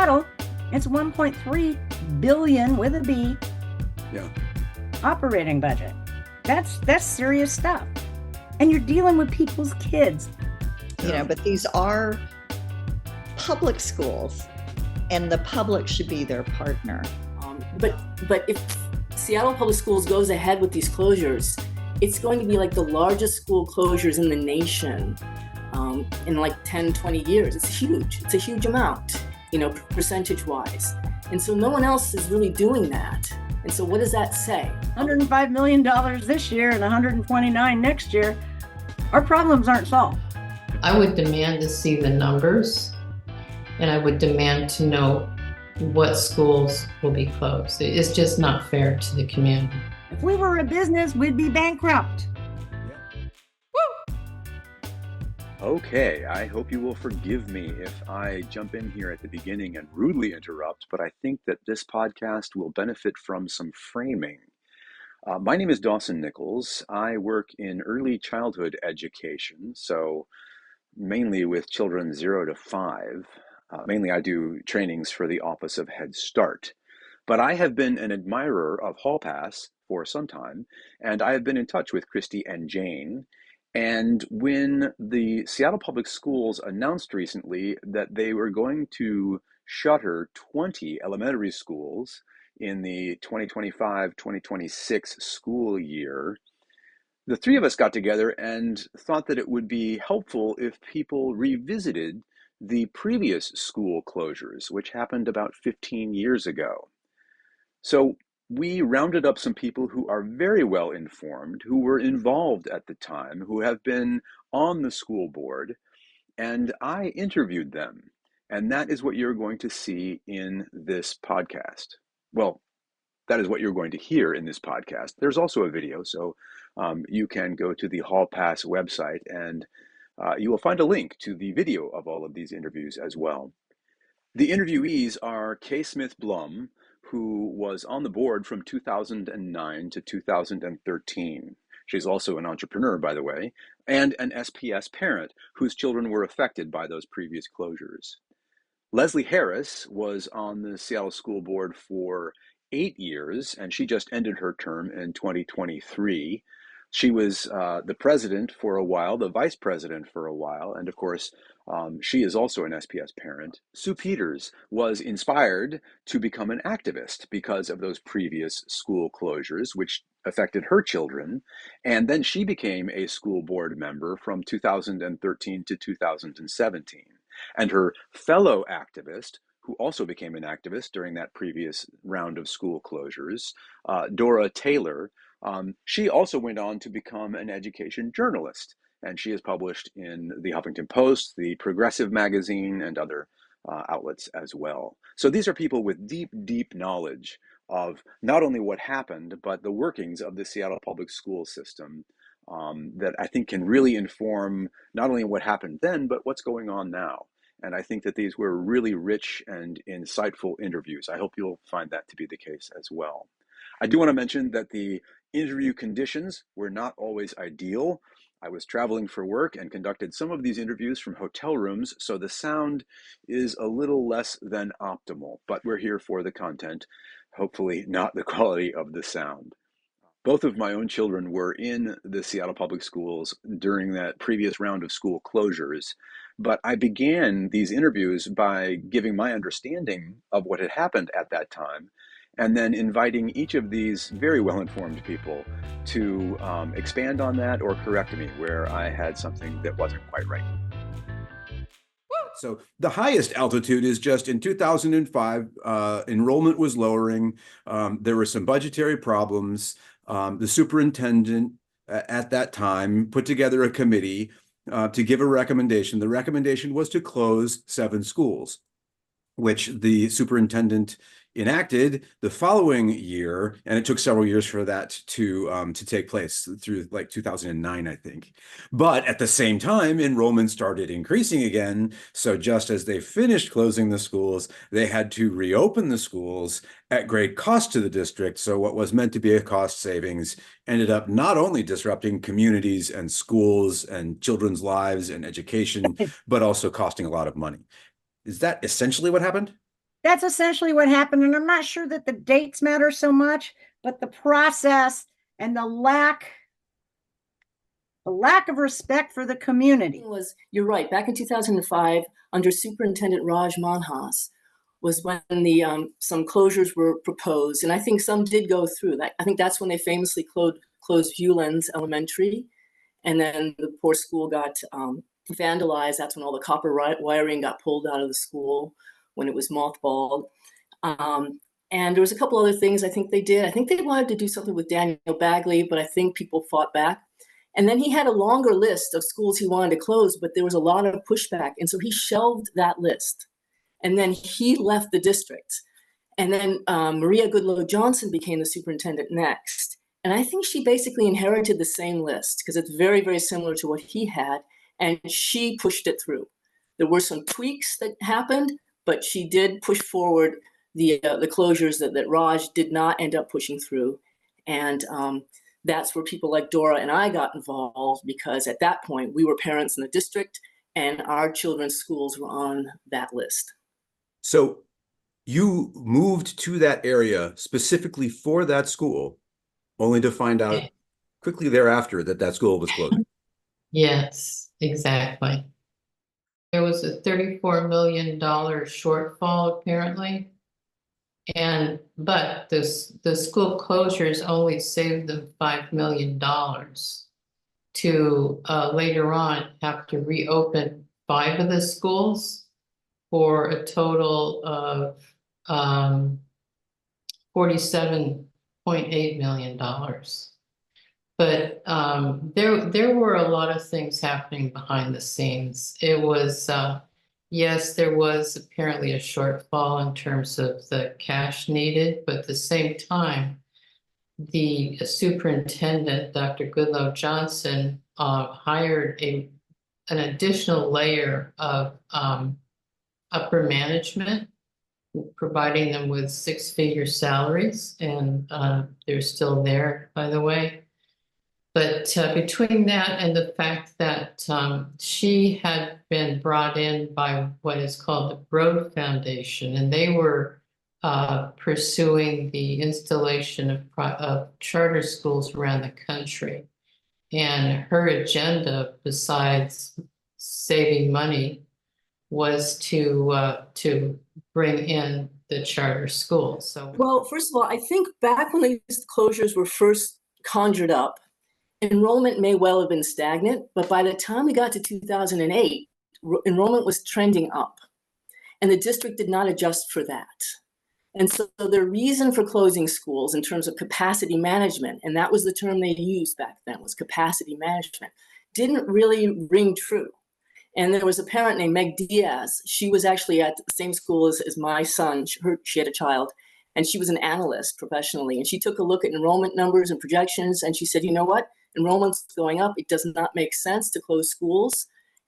Seattle, it's 1.3 billion with a B. Yeah. Operating budget. That's serious stuff. And you're dealing with people's kids. But these are public schools, and the public should be their partner. But if Seattle Public Schools goes ahead with these closures, it's going to be like the largest school closures in the nation in like 10, 20 years. It's huge. It's a huge amount, percentage-wise. And so no one else is really doing that. And so what does that say? $105 million this year and $129 next year. Our problems aren't solved. I would demand to see the numbers, and I would demand to know what schools will be closed. It's just not fair to the community. If we were a business, we'd be bankrupt. Okay, I hope you will forgive me if I jump in here at the beginning and rudely interrupt, but I think that this podcast will benefit from some framing. My name is Dawson Nichols. I work in early childhood education, so mainly with children 0 to 5. Mainly I do trainings for the Office of Head Start. But I have been an admirer of Hall Pass for some time, and I have been in touch with Christy and Jane. And when the Seattle Public Schools announced recently that they were going to shutter 20 elementary schools in the 2025-2026 school year, the three of us got together and thought that it would be helpful if people revisited the previous school closures, which happened about 15 years ago. So we rounded up some people who are very well informed, who were involved at the time, who have been on the school board, and I interviewed them. And that is what you're going to see in this podcast. Well, that is what you're going to hear in this podcast. There's also a video, so you can go to the Hall Pass website and you will find a link to the video of all of these interviews as well. The interviewees are Kay Smith-Blum, who was on the board from 2009 to 2013. She's also an entrepreneur, by the way, and an SPS parent whose children were affected by those previous closures. Leslie Harris was on the Seattle School Board for 8 years, and she just ended her term in 2023. She was the president for a while, the vice president for a while, and of course, she is also an SPS parent. Sue Peters was inspired to become an activist because of those previous school closures, which affected her children, and then she became a school board member from 2013 to 2017. And her fellow activist, who also became an activist during that previous round of school closures, Dora Taylor, she also went on to become an education journalist, and she is published in the Huffington Post, the Progressive magazine, and other outlets as well. So these are people with deep, deep knowledge of not only what happened, but the workings of the Seattle public school system that I think can really inform not only what happened then, but what's going on now. And I think that these were really rich and insightful interviews. I hope you'll find that to be the case as well. I do want to mention that the interview conditions were not always ideal. I was traveling for work and conducted some of these interviews from hotel rooms, so the sound is a little less than optimal, but we're here for the content, hopefully not the quality of the sound. Both of my own children were in the Seattle Public Schools during that previous round of school closures, but I began these interviews by giving my understanding of what had happened at that time, and then inviting each of these very well-informed people to expand on that or correct me where I had something that wasn't quite right. So the highest altitude is just in 2005, enrollment was lowering. There were some budgetary problems. The superintendent at that time put together a committee to give a recommendation. The recommendation was to close 7 schools, which the superintendent enacted the following year, and it took several years for that to take place through like 2009, I think. But at the same time, enrollment started increasing again. So just as they finished closing the schools, they had to reopen the schools at great cost to the district. So what was meant to be a cost savings ended up not only disrupting communities and schools and children's lives and education, but also costing a lot of money. Is that essentially what happened? That's essentially what happened. And I'm not sure that the dates matter so much, but the process and the lack of respect for the community. You're right. Back in 2005, under Superintendent Raj Manhas, was when some closures were proposed, and I think some did go through. I think that's when they famously closed Viewlands Elementary, and then the poor school got vandalized. That's when all the copper wiring got pulled out of the school when it was mothballed. And there was a couple other things I think they did. I think they wanted to do something with Daniel Bagley, but I think people fought back. And then he had a longer list of schools he wanted to close, but there was a lot of pushback. And so he shelved that list. And then he left the district. And then Maria Goodloe Johnson became the superintendent next. And I think she basically inherited the same list because it's very, very similar to what he had. And she pushed it through. There were some tweaks that happened, but she did push forward the closures that Raj did not end up pushing through. And that's where people like Dora and I got involved, because at that point we were parents in the district and our children's schools were on that list. So you moved to that area specifically for that school, only to find out quickly thereafter that school was closing. Yes, exactly. There was a $34 million shortfall apparently. But the school closures only saved them $5 million to later on have to reopen 5 of the schools for a total of $47.8 million. But there were a lot of things happening behind the scenes. It was yes, there was apparently a shortfall in terms of the cash needed, but at the same time, the superintendent, Dr. Goodloe Johnson, hired an additional layer of upper management, providing them with 6-figure salaries, and they're still there, by the way. But between that and the fact that she had been brought in by what is called the Broad Foundation, and they were pursuing the installation of charter schools around the country. And her agenda, besides saving money, was to bring in the charter schools. So, well, first of all, I think back when these closures were first conjured up, enrollment may well have been stagnant, but by the time we got to 2008, enrollment was trending up, and the district did not adjust for that. And so the reason for closing schools in terms of capacity management, and that was the term they used back then, was capacity management, didn't really ring true. And there was a parent named Meg Diaz. She was actually at the same school as my son. She had a child, and she was an analyst professionally. And she took a look at enrollment numbers and projections, and she said, you know what? Enrollment's going up. It does not make sense to close schools.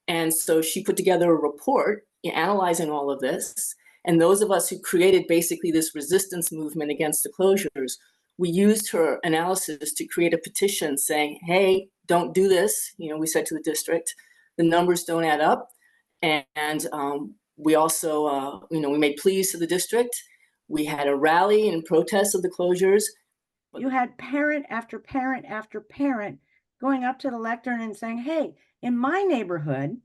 And so she put together a report analyzing all of this. And those of us who created basically this resistance movement against the closures, we used her analysis to create a petition saying, hey, don't do this. You know, we said to the district, the numbers don't add up. And we also, we made pleas to the district. We had a rally in protest of the closures. You had parent after parent after parent going up to the lectern and saying, hey, in my neighborhood,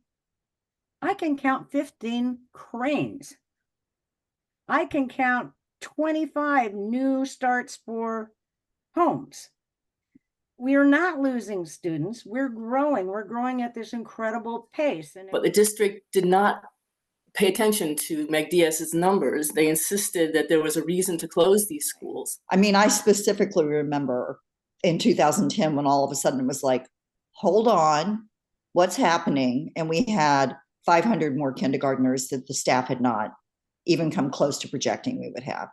I can count 15 cranes. I can count 25 new starts for homes. We are not losing students. We're growing. We're growing at this incredible pace. But the district did not pay attention to Meg Diaz's numbers. They insisted that there was a reason to close these schools. I mean, I specifically remember in 2010 when all of a sudden it was like, hold on, what's happening? And we had 500 more kindergartners that the staff had not even come close to projecting we would have.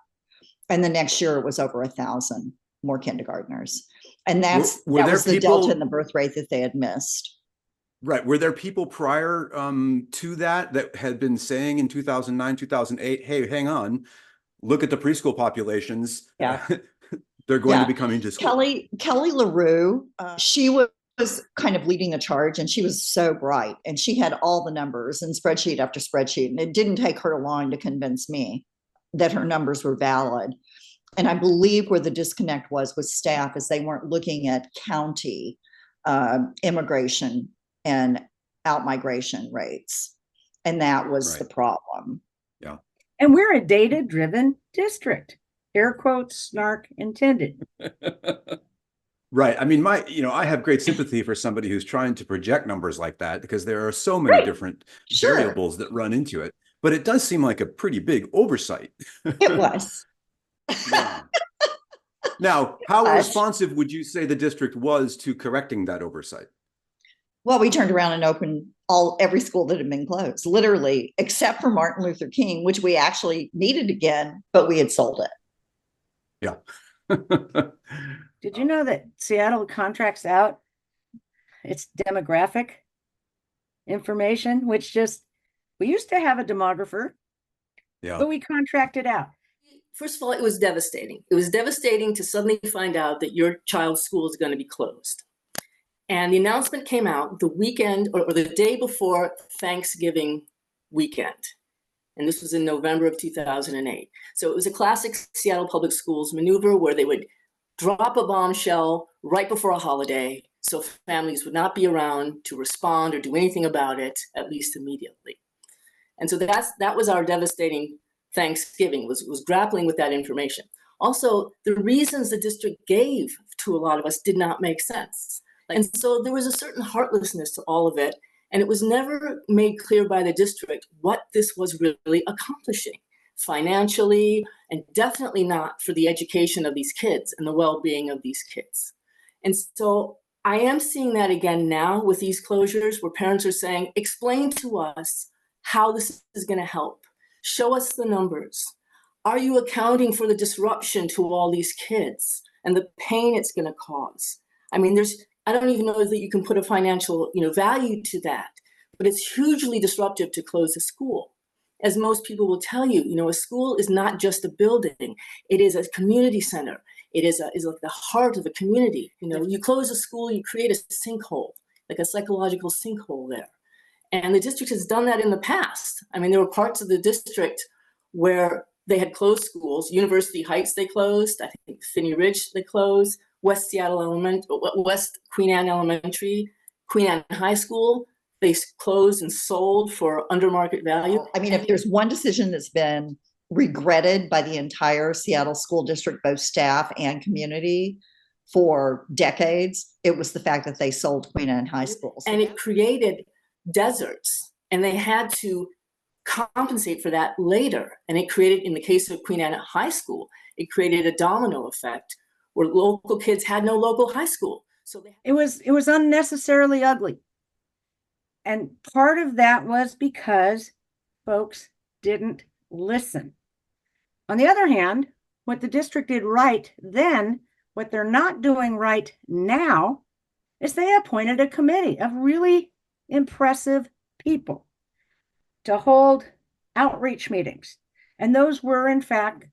And the next year it was over 1,000 more kindergartners. And that was the delta in the birth rate that they had missed. Right. Were there people prior to that had been saying in 2009, 2008, hey, hang on, look at the preschool populations. Yeah. They're going to be coming to school. Kelly LaRue, she was kind of leading the charge, and she was so bright, and she had all the numbers and spreadsheet after spreadsheet. And it didn't take her long to convince me that her numbers were valid. And I believe where the disconnect was with staff is they weren't looking at county immigration and out-migration rates. And that was Right. the problem. Yeah. And we're a data-driven district. Air quotes, snark intended. Right. I mean, I have great sympathy for somebody who's trying to project numbers like that, because there are so many Right. different Sure. variables that run into it. But it does seem like a pretty big oversight. It was. Yeah. Now, how But- responsive would you say the district was to correcting that oversight? Well, we turned around and opened every school that had been closed, literally, except for Martin Luther King, which we actually needed again, but we had sold it. Yeah. Did you know that Seattle contracts out its demographic information, which we used to have a demographer, Yeah. but we contracted out. First of all, it was devastating. It was devastating to suddenly find out that your child's school is going to be closed. And the announcement came out the weekend or the day before Thanksgiving weekend. And this was in November of 2008. So it was a classic Seattle Public Schools maneuver where they would drop a bombshell right before a holiday so families would not be around to respond or do anything about it, at least immediately. And so that was our devastating Thanksgiving, was grappling with that information. Also, the reasons the district gave to a lot of us did not make sense. And so there was a certain heartlessness to all of it. And it was never made clear by the district what this was really accomplishing financially, and definitely not for the education of these kids and the well-being of these kids. And so I am seeing that again now with these closures where parents are saying, explain to us how this is going to help. Show us the numbers. Are you accounting for the disruption to all these kids and the pain it's going to cause? I mean, I don't even know that you can put a financial, value to that, but it's hugely disruptive to close a school. As most people will tell you, a school is not just a building. It is a community center. It is like the heart of a community. You close a school, you create a sinkhole, like a psychological sinkhole there. And the district has done that in the past. I mean, there were parts of the district where they had closed schools. University Heights, they closed. I think Finney Ridge, they closed. West Queen Anne Elementary, Queen Anne High School, they closed and sold for under market value. I mean, if there's one decision that's been regretted by the entire Seattle school district, both staff and community, for decades, it was the fact that they sold Queen Anne High Schools. And it created deserts, and they had to compensate for that later. And it created, in the case of Queen Anne High School, it created a domino effect where local kids had no local high school. So it was unnecessarily ugly. And part of that was because folks didn't listen. On the other hand, what the district did right then, what they're not doing right now, is they appointed a committee of really impressive people to hold outreach meetings. And those were, in fact,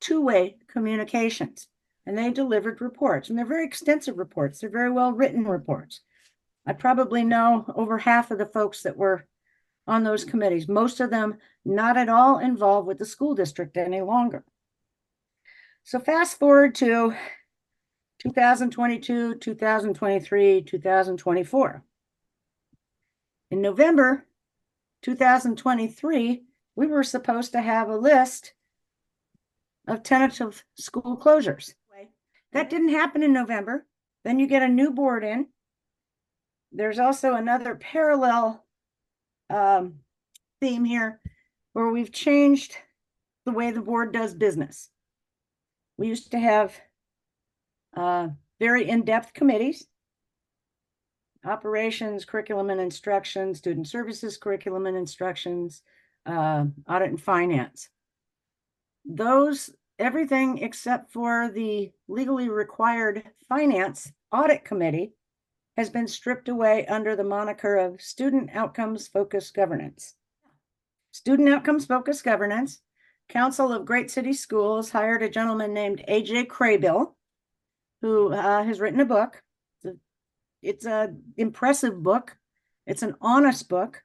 two-way communications. And they delivered reports. And they're very extensive reports. They're very well-written reports. I probably know over half of the folks that were on those committees, most of them not at all involved with the school district any longer. So fast forward to 2022, 2023, 2024. In November 2023, we were supposed to have a list of tentative school closures. That didn't happen in November. Then you get a new board in. There's also another parallel theme here where we've changed the way the board does business. We used to have very in-depth committees: operations, curriculum and instruction, student services, curriculum and instructions, audit and finance. Everything except for the legally required finance audit committee has been stripped away under the moniker of student outcomes focused governance. Student outcomes focused governance. Council of Great City Schools hired a gentleman named A.J. Craybill, who has written a book. It's an impressive book. It's an honest book,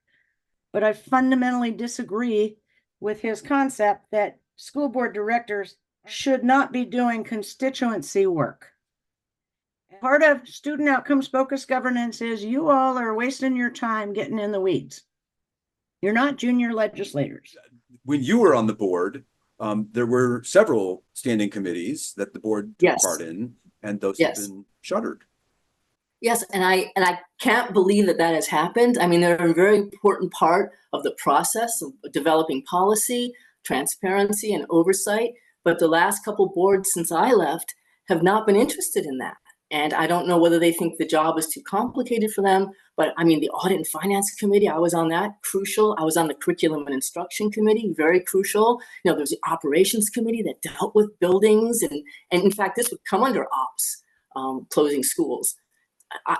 but I fundamentally disagree with his concept that school board directors should not be doing constituency work. Part of student outcomes focused governance is you all are wasting your time getting in the weeds. You're not junior legislators. When you were on the board, there were several standing committees that the board took Yes. part in, and those Yes. have been shuttered. Yes, and I can't believe that that has happened. I mean, they're a very important part of the process of developing policy, transparency, and oversight. But the last couple boards since I left have not been interested in that. And I don't know whether they think the job is too complicated for them. But I mean, the Audit and Finance Committee, I was on that, crucial. I was on the Curriculum and Instruction Committee, very crucial. You know, there's the Operations Committee that dealt with buildings. And in fact, this would come under ops, closing schools.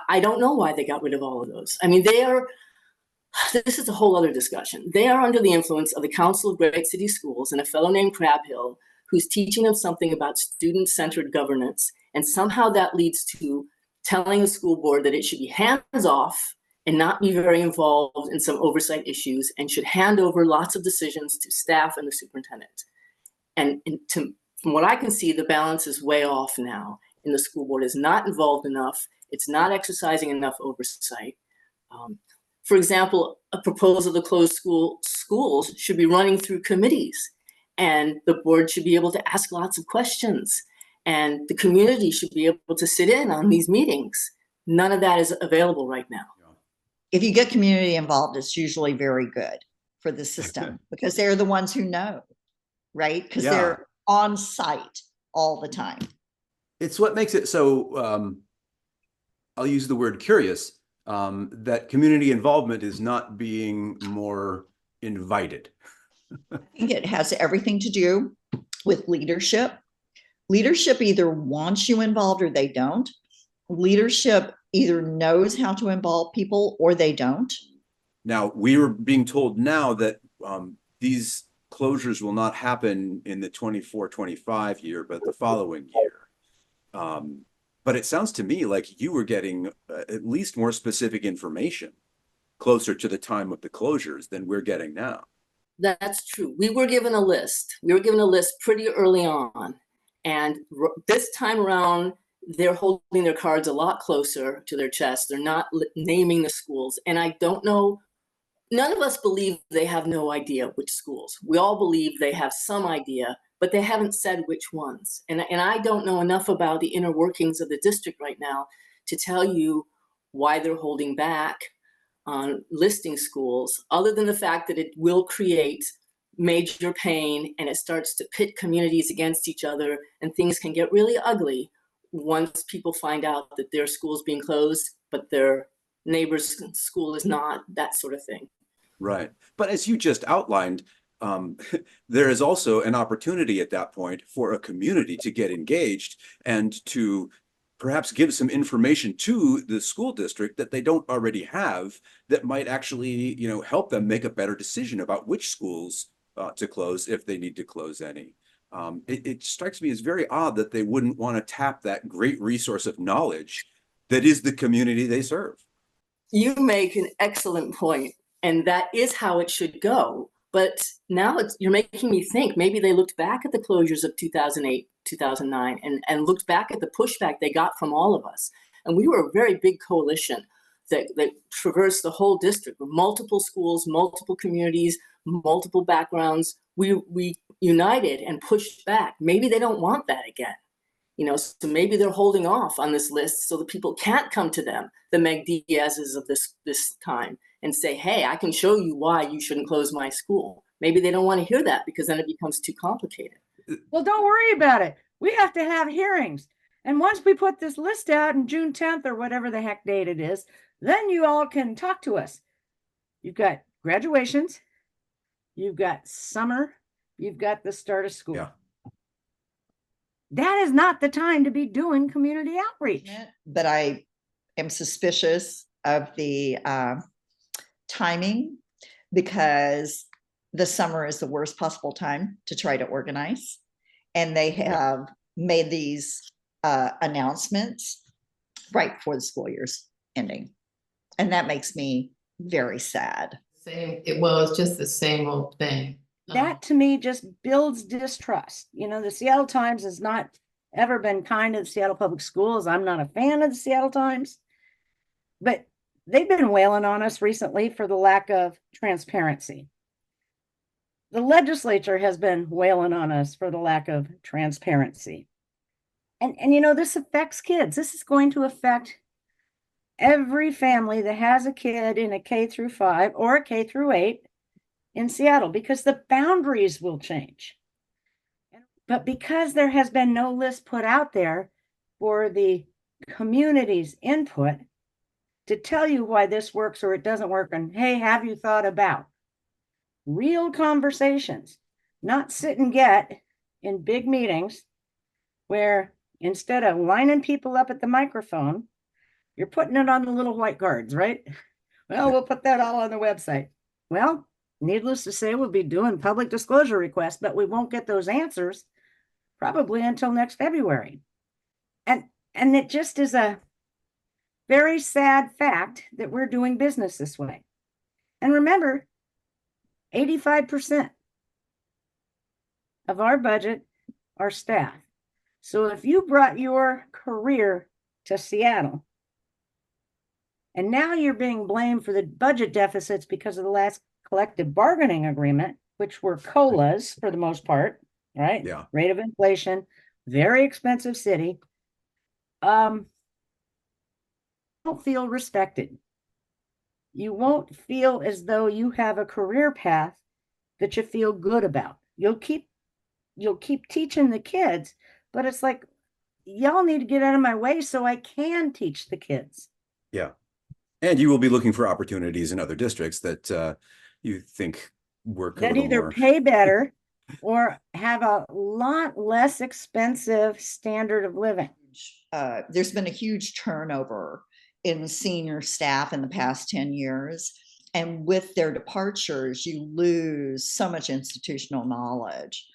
I don't know why they got rid of all of those. I mean, this is a whole other discussion. They are under the influence of the Council of Great City Schools and a fellow named Crabhill, who's teaching them something about student-centered governance. And somehow that leads to telling the school board that it should be hands-off and not be very involved in some oversight issues and should hand over lots of decisions to staff and the superintendent. And from what I can see, the balance is way off now, and the school board is not involved enough. It's not exercising enough oversight. For example, a proposal to close schools should be running through committees, and the board should be able to ask lots of questions, and the community should be able to sit in on these meetings. None of that is available right now. If you get community involved, it's usually very good for the system because they're the ones who know, right? Because they're on site all the time. It's what makes it so, I'll use the word curious, that community involvement is not being more invited. I think it has everything to do with leadership. Leadership either wants you involved or they don't. Leadership either knows how to involve people or they don't. Now, we are being told now that these closures will not happen in the 24-25 year, but the following year. But it sounds to me like you were getting at least more specific information closer to the time of the closures than we're getting now. That's true. We were given a list. We were given a list pretty early on. And this time around, they're holding their cards a lot closer to their chest. They're not naming the schools. And I don't know, none of us believe they have no idea which schools. We all believe they have some idea, but they haven't said which ones. And I don't know enough about the inner workings of the district right now to tell you why they're holding back on listing schools, other than the fact that it will create major pain and it starts to pit communities against each other, and things can get really ugly once people find out that their school's being closed, but their neighbor's school is not, that sort of thing. Right. But as you just outlined, there is also an opportunity at that point for a community to get engaged and to perhaps give some information to the school district that they don't already have that might actually, help them make a better decision about which schools to close if they need to close any. It strikes me as very odd that they wouldn't want to tap that great resource of knowledge that is the community they serve. You make an excellent point, and that is how it should go. But now you're making me think maybe they looked back at the closures of 2008, 2009, and looked back at the pushback they got from all of us. And we were a very big coalition that traversed the whole district with multiple schools, multiple communities, multiple backgrounds. We united and pushed back. Maybe they don't want that again. So maybe they're holding off on this list so that people can't come to them, the Meg Diaz's of this time, and say, hey, I can show you why you shouldn't close my school. Maybe they don't want to hear that because then it becomes too complicated. Well, don't worry about it. We have to have hearings. And once we put this list out in June 10th or whatever the heck date it is, then you all can talk to us. You've got graduations, you've got summer, you've got the start of school. Yeah. That is not the time to be doing community outreach. But I am suspicious of the timing because the summer is the worst possible time to try to organize. And they have made these announcements right before the school year's ending. And that makes me very sad. Well, it's just the same old thing. that to me just builds distrust. You know, the Seattle Times has not ever been kind to the Seattle Public Schools. I'm not a fan of the Seattle Times, but they've been wailing on us recently for the lack of transparency. The legislature has been wailing on us for the lack of transparency. And you know, this affects kids. This is going to affect every family that has a kid in a K through 5 or a K through 8 in Seattle, because the boundaries will change. But because there has been no list put out there for the community's input to tell you why this works or it doesn't work, and hey, have you thought about real conversations, not sit and get in big meetings where instead of lining people up at the microphone, you're putting it on the little white cards, right? Well, we'll put that all on the website. Well, needless to say, we'll be doing public disclosure requests, but we won't get those answers probably until next February. And it just is a very sad fact that we're doing business this way. And remember, 85% of our budget are staff. So if you brought your career to Seattle and now you're being blamed for the budget deficits because of the last collective bargaining agreement, which were COLAs for the most part, right? Yeah. Rate of inflation, very expensive city. Don't feel respected. You won't feel as though you have a career path that you feel good about. You'll keep teaching the kids, but it's like, y'all need to get out of my way so I can teach the kids. Yeah. And you will be looking for opportunities in other districts that you think work that a little either more. Pay better or have a lot less expensive standard of living. There's been a huge turnover in senior staff in the past 10 years. And with their departures, you lose so much institutional knowledge.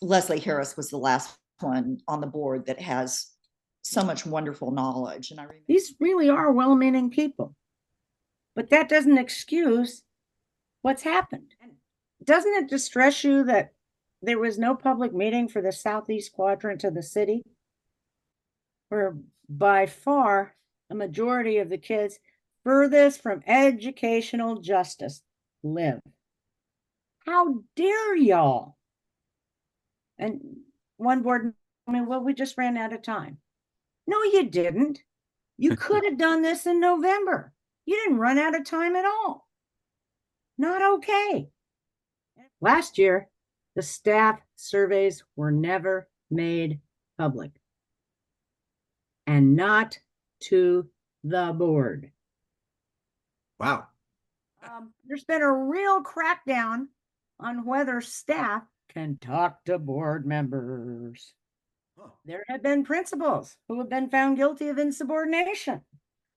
Leslie Harris was the last one on the board that has so much wonderful knowledge. And these really are well-meaning people, but that doesn't excuse what's happened. Doesn't it distress you that there was no public meeting for the southeast quadrant of the city, where by far a majority of the kids furthest from educational justice live? How dare y'all? And one board, well, we just ran out of time. No, you didn't. You could have done this in November. You didn't run out of time at all. Not okay. Last year, the staff surveys were never made public, and not to the board. Wow. There's been a real crackdown on whether staff can talk to board members. There have been principals who have been found guilty of insubordination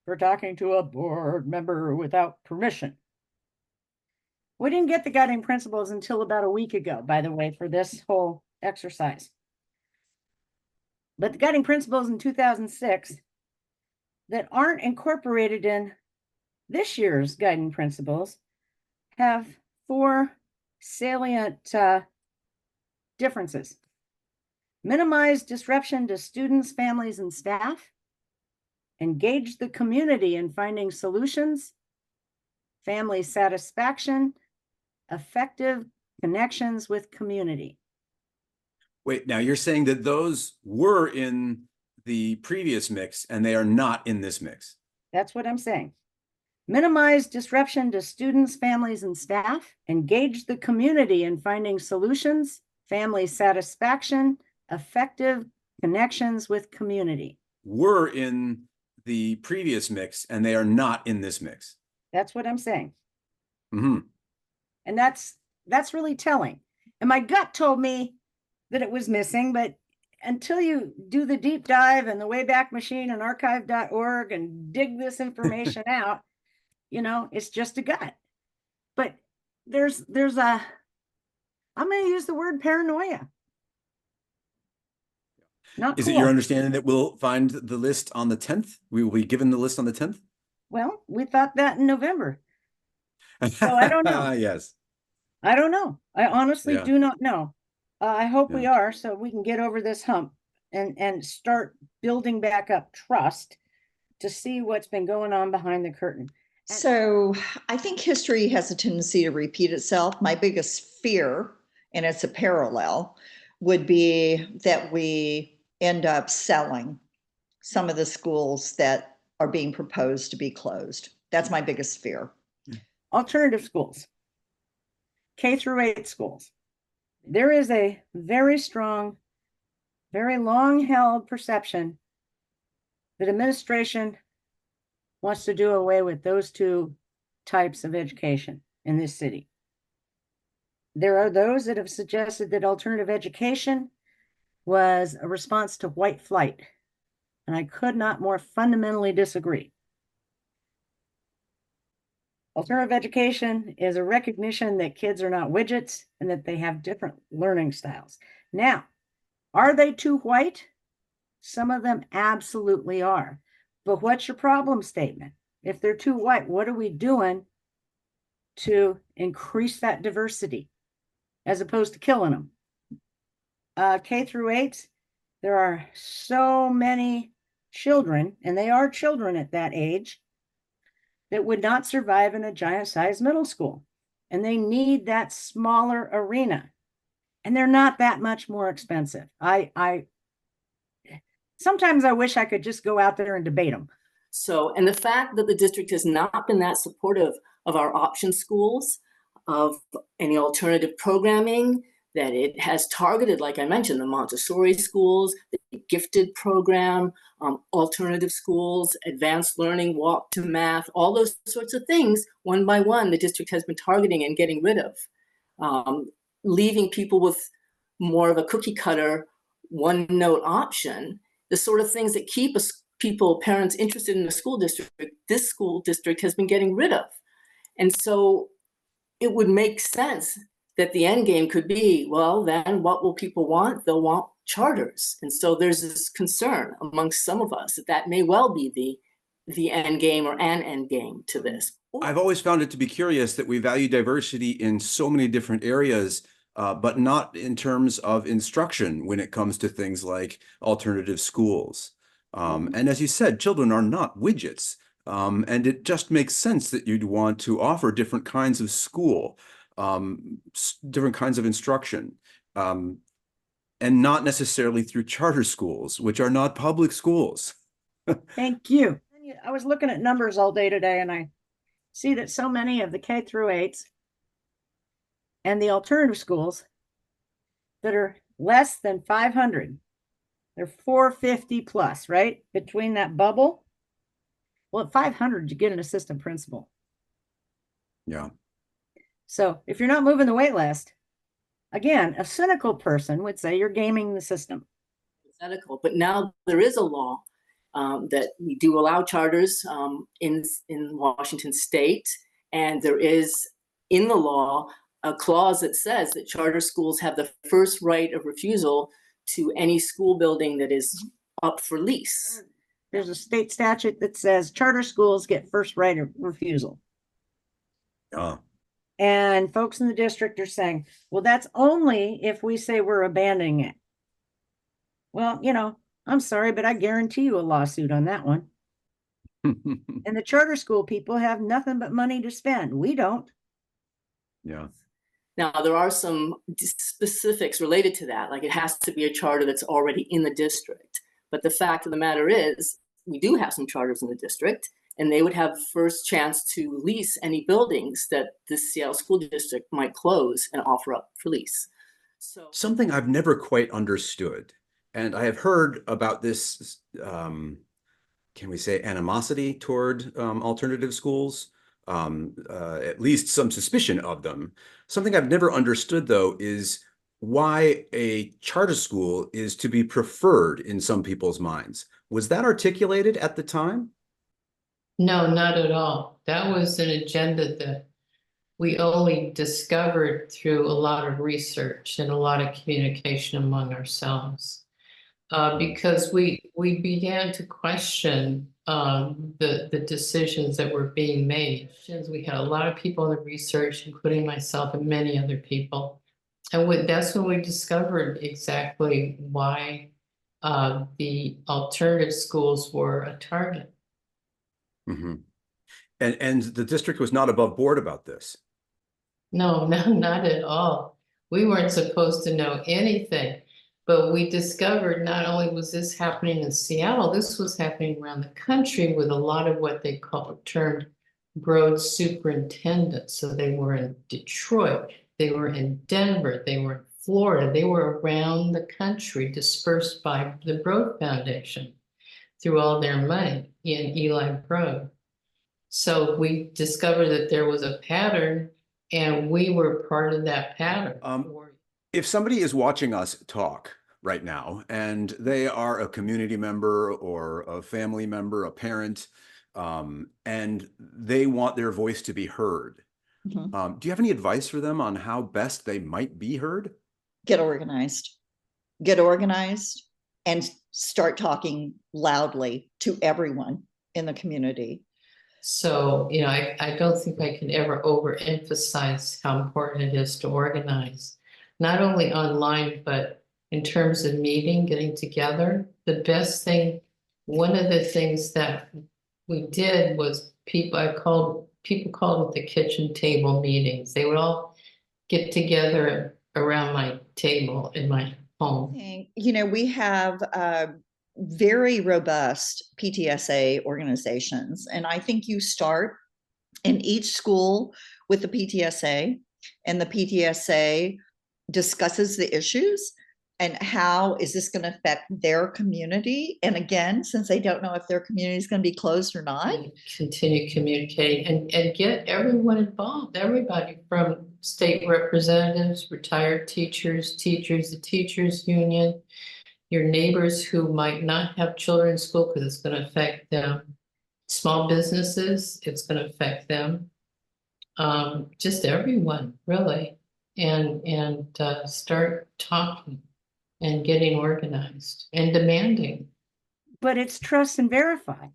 for talking to a board member without permission. We didn't get the guiding principles until about a week ago, by the way, for this whole exercise. But the guiding principles in 2006 that aren't incorporated in this year's guiding principles have 4 salient differences. Minimize disruption to students, families, and staff. Engage the community in finding solutions. Family satisfaction. Effective connections with community. Wait, now you're saying that those were in the previous mix and they are not in this mix? That's what I'm saying. Minimize disruption to students, families, and staff. Engage the community in finding solutions. Family satisfaction. Effective connections with community. Were in the previous mix and they are not in this mix. That's what I'm saying. Mm-hmm. And that's really telling. And my gut told me that it was missing, but until you do the deep dive and the Wayback Machine and archive.org and dig this information out, you know, it's just a gut. But there's a, I'm going to use the word paranoia. Not Is cool. it your understanding that we'll find the list on the 10th? We will be given the list on the 10th? Well, we thought that in November. So I don't know. Yes. I don't know. I honestly Yeah. do not know. I hope we Yeah. are, so we can get over this hump and start building back up trust to see what's been going on behind the curtain. So I think history has a tendency to repeat itself. My biggest fear, and it's a parallel, would be that we end up selling some of the schools that are being proposed to be closed. That's my biggest fear. Alternative schools, K-8 schools. There is a very strong, very long-held perception that administration wants to do away with those two types of education in this city. There are those that have suggested that alternative education was a response to white flight, and I could not more fundamentally disagree. Alternative education is a recognition that kids are not widgets and that they have different learning styles. Now, are they too white? Some of them absolutely are. But what's your problem statement? If they're too white, what are we doing to increase that diversity as opposed to killing them? K-8, there are so many children, and they are children at that age, that would not survive in a giant-sized middle school. And they need that smaller arena. And they're not that much more expensive. Sometimes I wish I could just go out there and debate them. So, and the fact that the district has not been that supportive of our option schools, of any alternative programming, that it has targeted, like I mentioned, the Montessori schools, the gifted program, alternative schools, advanced learning, walk to math, all those sorts of things, one by one, the district has been targeting and getting rid of, leaving people with more of a cookie cutter, one note option, the sort of things that keep parents interested in the school district, this school district has been getting rid of. And so it would make sense that the end game could be, well, then what will people want? They'll want charters. And so there's this concern amongst some of us that that may well be the end game or an end game to this. I've always found it to be curious that we value diversity in so many different areas, but not in terms of instruction when it comes to things like alternative schools. And as you said, children are not widgets. And it just makes sense that you'd want to offer different kinds of school, different kinds of instruction, and not necessarily through charter schools, which are not public schools. Thank you. I was looking at numbers all day today, and I see that so many of the K-8s and the alternative schools that are less than 500, they're 450 plus, right? Between that bubble. Well, at 500, you get an assistant principal. Yeah. So if you're not moving the wait list, again, a cynical person would say you're gaming the system. Cynical, but now there is a law that we do allow charters in Washington State, and there is in the law a clause that says that charter schools have the first right of refusal to any school building that is up for lease. There's a state statute that says charter schools get first right of refusal. Yeah. And folks in the district are saying, well, that's only if we say we're abandoning it. Well, I'm sorry, but I guarantee you a lawsuit on that one. And the charter school people have nothing but money to spend. We don't. Yeah. Now, there are some specifics related to that, like it has to be a charter that's already in the district. But the fact of the matter is, we do have some charters in the district, and they would have first chance to lease any buildings that the Seattle School District might close and offer up for lease. So something I've never quite understood, and I have heard about this, can we say animosity toward alternative schools? At least some suspicion of them. Something I've never understood, though, is why a charter school is to be preferred in some people's minds. Was that articulated at the time? No, not at all. That was an agenda that we only discovered through a lot of research and a lot of communication among ourselves. Because we began to question the decisions that were being made. We had a lot of people in the research, including myself and many other people. And that's when we discovered exactly why the alternative schools were a target. Mm-hmm. And the district was not above board about this. No, not at all. We weren't supposed to know anything, but we discovered not only was this happening in Seattle, this was happening around the country with a lot of what they termed road superintendents. So they were in Detroit, they were in Denver, they were in Florida, they were around the country dispersed by the Broad Foundation through all their money in Eli Broad. So we discovered that there was a pattern, and we were part of that pattern. If somebody is watching us talk right now and they are a community member or a family member, a parent, and they want their voice to be heard, Mm-hmm. do you have any advice for them on how best they might be heard? Get organized and start talking loudly to everyone in the community. So, I don't think I can ever overemphasize how important it is to organize, not only online, but in terms of getting together. The best thing, one of the things that we did was people called it the kitchen table meetings. They would all get together around my table in my home. We have very robust PTSA organizations. And I think you start in each school with the PTSA, and the PTSA discusses the issues and how is this going to affect their community. And again, since they don't know if their community is going to be closed or not. And continue communicating and get everyone involved, everybody from state representatives, retired teachers, the teachers union, your neighbors who might not have children in school because it's going to affect them. Small businesses, it's going to affect them. Just everyone, really. And start talking and getting organized and demanding. But it's trust and verify.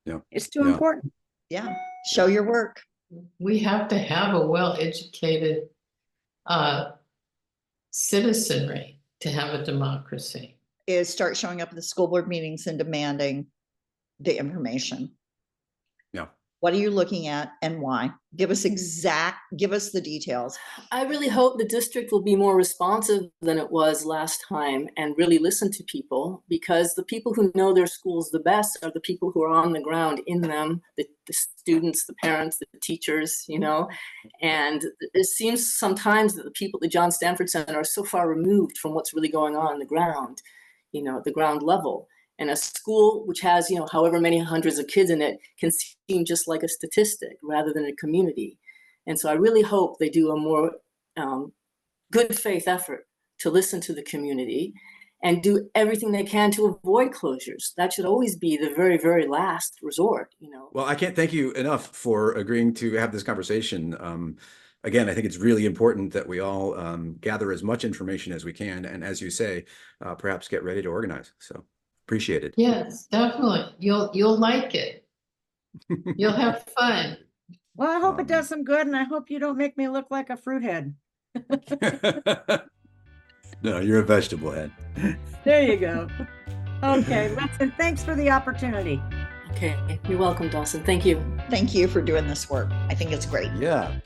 Yeah. It's too important. Yeah. Show your work. We have to have a well-educated citizenry to have a democracy. Is start showing up at the school board meetings and demanding the information. Yeah. What are you looking at and why? Give us the details. I really hope the district will be more responsive than it was last time and really listen to people, because the people who know their schools the best are the people who are on the ground in them, the students, the parents, the teachers, and it seems sometimes that the people at the John Stanford Center are so far removed from what's really going on the ground, the ground level. And a school which has, however many hundreds of kids in it can seem just like a statistic rather than a community. And so I really hope they do a more good faith effort to listen to the community and do everything they can to avoid closures. That should always be the very, very last resort, Well, I can't thank you enough for agreeing to have this conversation. Again, I think it's really important that we all gather as much information as we can. And as you say, perhaps get ready to organize. So. Appreciate it. Yes, definitely. You'll like it. You'll have fun. Well, I hope it does some good, and I hope you don't make me look like a fruit head. No, you're a vegetable head. There you go. Okay, listen, thanks for the opportunity. Okay, you're welcome, Dawson. Thank you. Thank you for doing this work. I think it's great. Yeah.